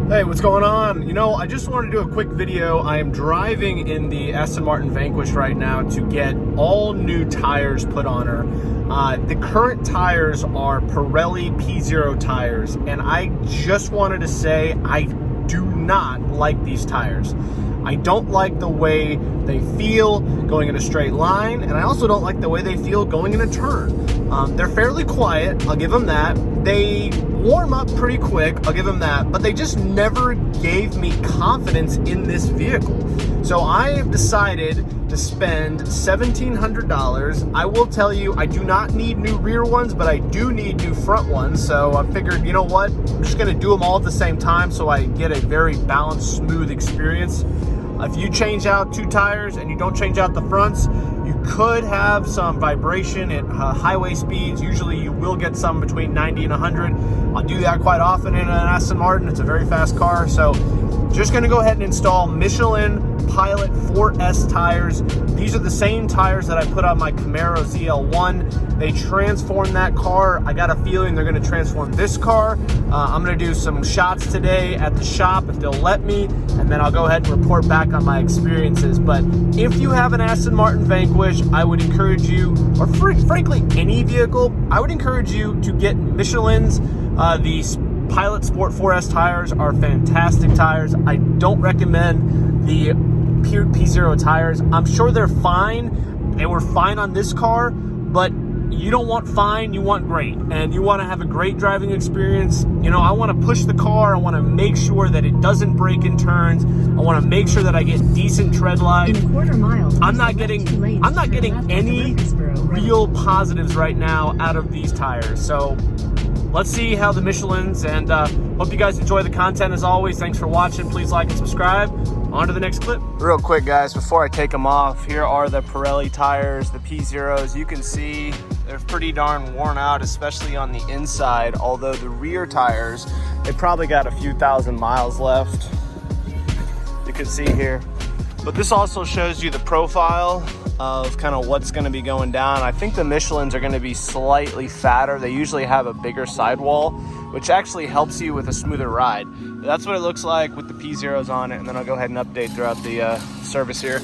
Hey, what's going on? You know, I just wanted to do a quick video. I am driving in the Aston Martin Vanquish right now to get all new tires put on her. The current tires are Pirelli P0 tires, and I just wanted to say I do not like these tires. I don't like the way they feel going in a straight line, and I also don't like the way they feel going in a turn. They're fairly quiet, I'll give them that. They warm up pretty quick, I'll give them that, but they just never gave me confidence in this vehicle. So I have decided to spend $1,700. I will tell you, I do not need new rear ones, but I do need new front ones. So I figured, you know what, I'm just gonna do them all at the same time so I get a very balanced, smooth experience. If you change out two tires and you don't change out the fronts, you could have some vibration at highway speeds. Usually you will get some between 90 and 100. I'll do that quite often in an Aston Martin. It's a very fast car. So just gonna go ahead and install Michelin Pilot 4S tires. These are the same tires that I put on my Camaro ZL1. They transformed that car. I got a feeling they're gonna transform this car. I'm gonna do some shots today at the shop if they'll let me, and then I'll go ahead and report back on my experiences. But if you have an Aston Martin Vanquish, I would encourage you, or frankly any vehicle, I would encourage you to get Michelin's. The Pilot Sport 4S tires are fantastic tires. I don't recommend the P0 tires. I'm sure they're fine. They were fine on this car, but you don't want fine, you want great. And you want to have a great driving experience. You know, I want to push the car. I want to make sure that it doesn't break in turns. I want to make sure that I get decent tread life. In a quarter mile, I'm not getting any real positives right now out of these tires. So let's see how the Michelin's, and hope you guys enjoy the content as always. Thanks for watching. Please like and subscribe. On to the next clip. Real quick, guys, before I take them off, here are the Pirelli tires, the P0s. You can see they're pretty darn worn out, especially on the inside, although the rear tires, they probably got a few thousand miles left. You can see here. But this also shows you the profile of kind of what's going to be going down. I think the Michelin's are going to be slightly fatter. They usually have a bigger sidewall, which actually helps you with a smoother ride. That's what it looks like with the P0s on it, and then I'll go ahead and update throughout the service here.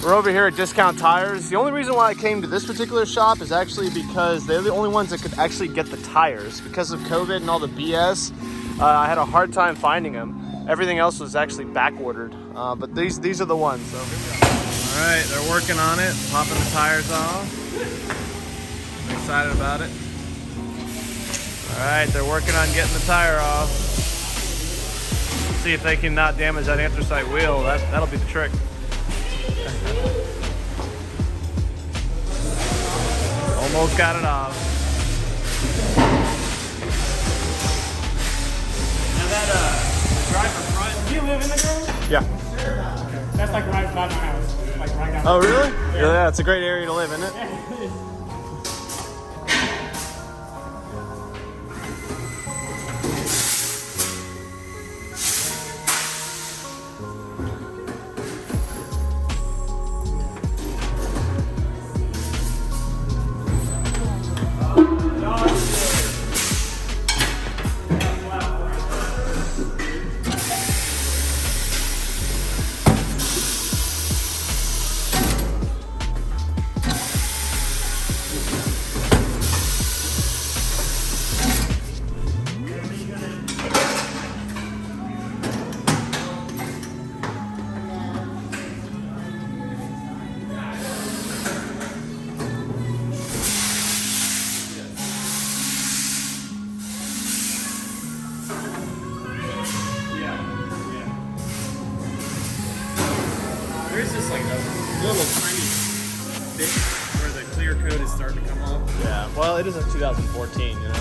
We're over here at Discount Tires. The only reason why I came to this particular shop is actually because they're the only ones that could actually get the tires. Because of COVID and all the BS, I had a hard time finding them. Everything else was actually back ordered, but these are the ones. So here we go. All right, they're working on it, popping the tires off. I'm excited about it. All right, they're working on getting the tire off. See if they can not damage that anthracite wheel. That'll be the trick. Almost got it off. Now that driver front, do you live in the grove? Yeah. Okay. That's like right by my house. Like right down. Oh, really? Yeah, it's a great area to live, isn't it? There's just like a little tiny bit where the clear coat is starting to come off. Yeah, well, it is a 2014, you know?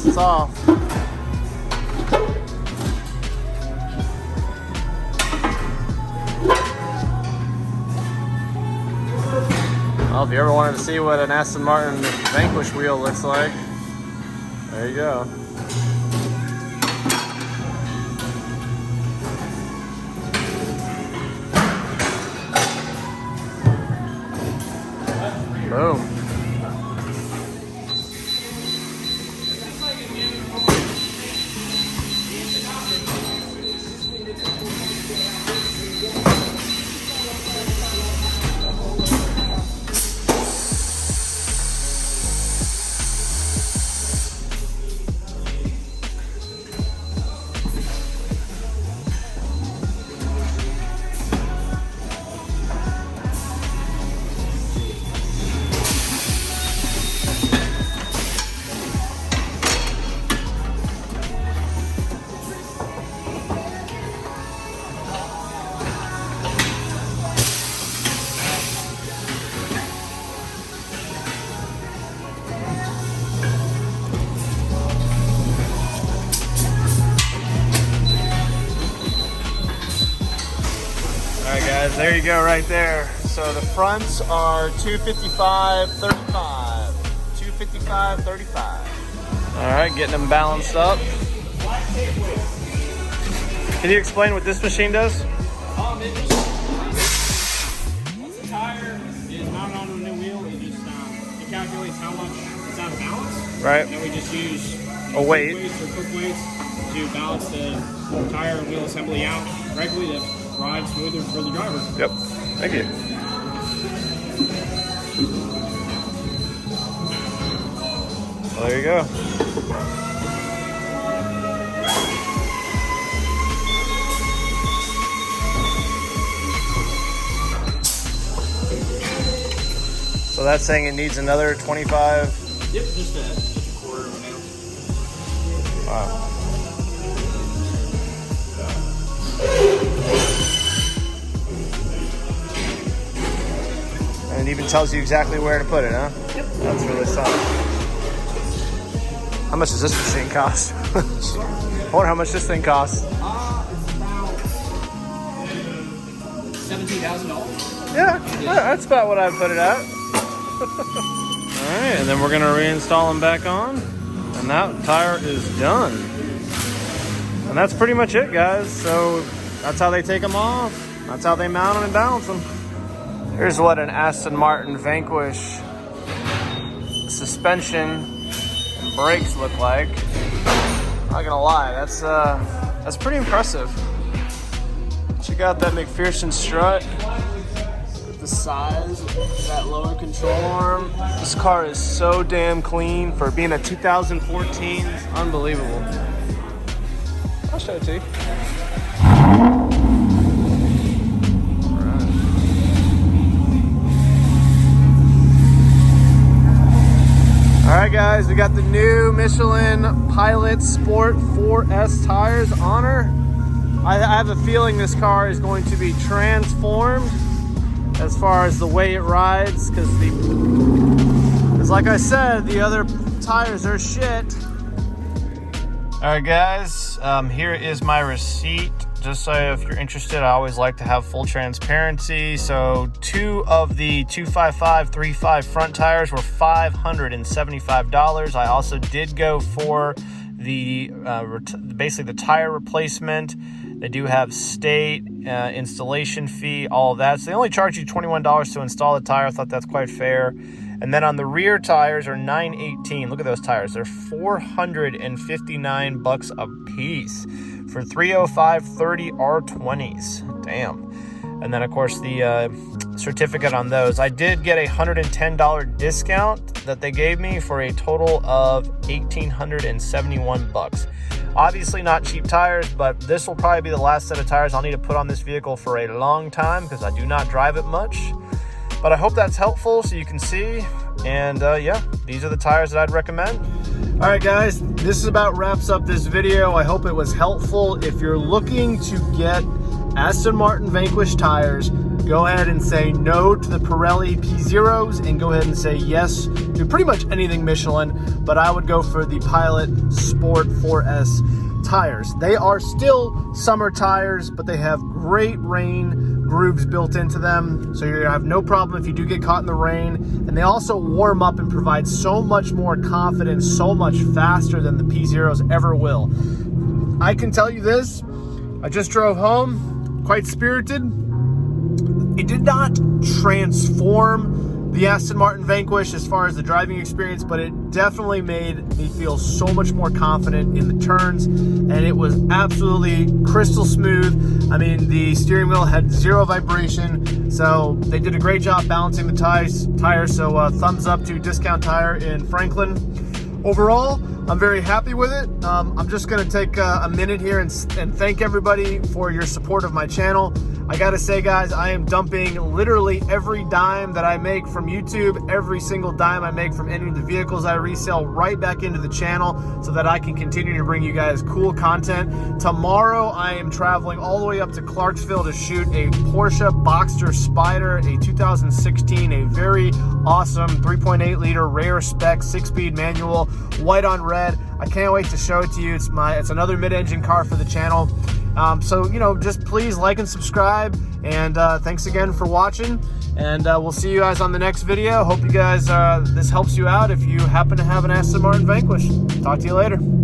It's off. Well, if you ever wanted to see what an Aston Martin Vanquish wheel looks like, there you go. Boom. There you go, right there. So the fronts are 255, 35. 255, 35. All right, getting them balanced up. Can you explain what this machine does? Once the tire is mounted on a new wheel, it calculates how much it's out of balance. Right. And we just use a weight or quick weights to balance the tire and wheel assembly out correctly to ride smoother for the driver. Yep. Thank you. Well, there you go. So that's saying it needs another 25? Yep, just a quarter of a nail. Wow. And it even tells you exactly where to put it, huh? Yep. That's really solid. How much does this machine cost? I wonder how much this thing costs. It's about $17,000. Yeah, that's about what I put it at. All right, and then we're gonna reinstall them back on, and that tire is done. And that's pretty much it, guys. So that's how they take them off. That's how they mount them and balance them. Here's what an Aston Martin Vanquish suspension and brakes look like. Not gonna lie, that's pretty impressive. Check out that McPherson strut. The size of that lower control arm. This car is so damn clean for being a 2014. It's unbelievable. I'll show it to you. All right, guys, we got the new Michelin Pilot Sport 4S tires on her. I have a feeling this car is going to be transformed as far as the way it rides, because like I said, the other tires are shit. All right, guys, here is my receipt. Just so if you're interested, I always like to have full transparency. So 2 of the 255/35 front tires were $575. I also did go for the basically the tire replacement. They do have state, installation fee, all of that. So they only charge you $21 to install the tire. I thought that's quite fair. And then on the rear tires are $918. Look at those tires. They're $459 a piece for 305/30 R20s. Damn. And then, of course, the certificate on those. I did get a $110 discount that they gave me for a total of $1,871. Obviously not cheap tires, but this will probably be the last set of tires I'll need to put on this vehicle for a long time because I do not drive it much. But I hope that's helpful so you can see. And yeah, these are the tires that I'd recommend. All right, guys, this about wraps up this video. I hope it was helpful. If you're looking to get Aston Martin Vanquish tires, go ahead and say no to the Pirelli P0s and go ahead and say yes to pretty much anything Michelin, but I would go for the Pilot Sport 4S tires. They are still summer tires, but they have great rain, grooves built into them, so you have no problem if you do get caught in the rain. And they also warm up and provide so much more confidence, so much faster than the P0s ever will. I can tell you this, I just drove home, quite spirited. It did not transform the Aston Martin Vanquish as far as the driving experience, but it definitely made me feel so much more confident in the turns, and it was absolutely crystal smooth. I mean, the steering wheel had zero vibration, so they did a great job balancing the tires. So thumbs up to Discount Tire in Franklin. Overall, I'm very happy with it. I'm just gonna take a minute here and thank everybody for your support of my channel. I gotta say, guys, I am dumping literally every dime that I make from YouTube, every single dime I make from any of the vehicles I resell right back into the channel so that I can continue to bring you guys cool content. Tomorrow, I am traveling all the way up to Clarksville to shoot a Porsche Boxster Spyder, a 2016, a very awesome 3.8 liter rare spec 6-speed manual, white on red. I can't wait to show it to you. It's another mid-engine car for the channel. So, you know, just please like and subscribe, and thanks again for watching, and we'll see you guys on the next video. Hope you guys, this helps you out if you happen to have an Aston Martin Vanquish. Talk to you later.